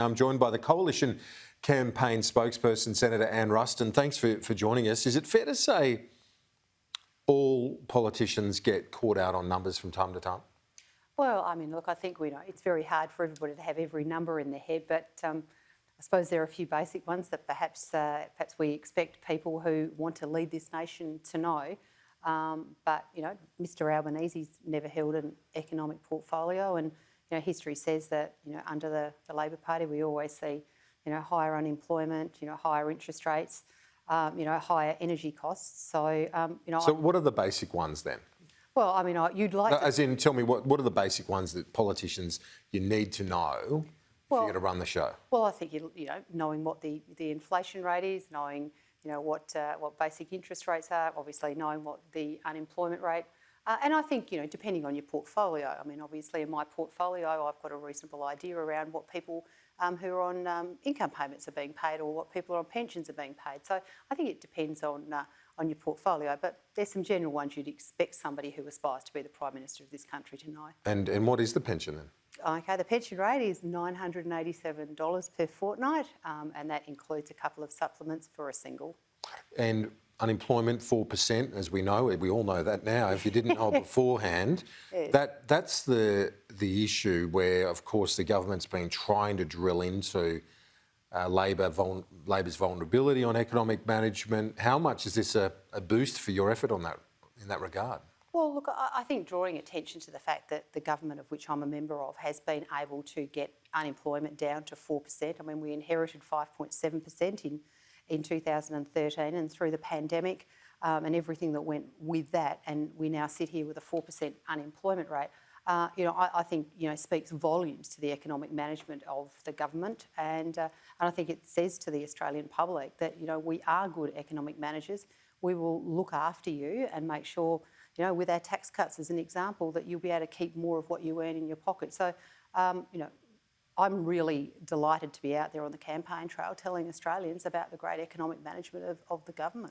I'm joined by the Coalition campaign spokesperson, Senator Anne Ruston. Thanks for joining us. Is it fair to say all politicians get caught out on numbers from time to time? Well, I mean, look, I think we know it's very hard for everybody to have every number in their head, but I suppose there are a few basic ones that perhaps we expect people who want to lead this nation to know. But, you know, Mr Albanese's never held an economic portfolio, and, you know, history says that, you know, under the Labor Party we always see, you know, higher unemployment, you know, higher interest rates, you know, higher energy costs. So, you know... So what are the basic ones then? Well, I mean, you'd like... As in, tell me, what are the basic ones that politicians you need to know if you're going to run the show? Well, I think, you know, knowing what the inflation rate is, knowing, you know, what basic interest rates are, obviously knowing what the unemployment rate, and I think, you know, depending on your portfolio. I mean, obviously in my portfolio I've got a reasonable idea around what people who are on income payments are being paid, or what people on pensions are being paid. So I think it depends on your portfolio, but there's some general ones you'd expect somebody who aspires to be the Prime Minister of this country to know. And what is the pension then? Okay, the pension rate is $987 per fortnight, and that includes a couple of supplements for a single. And unemployment 4%, as we know, we all know that now. If you didn't know beforehand, Yes. that's the issue where, of course, the government's been trying to drill into Labor's vulnerability on economic management. How much is this a boost for your effort on that in that regard? Well, look, I think drawing attention to the fact that the government of which I'm a member of has been able to get unemployment down to 4%. I mean, we inherited 5.7% in 2013, and through the pandemic and everything that went with that, and we now sit here with a 4% unemployment rate. You know, I think, you know, speaks volumes to the economic management of the government, and I think it says to the Australian public that, you know, we are good economic managers. We will look after you and make sure, you know, with our tax cuts as an example, that you'll be able to keep more of what you earn in your pocket. So, you know, I'm really delighted to be out there on the campaign trail telling Australians about the great economic management of the government.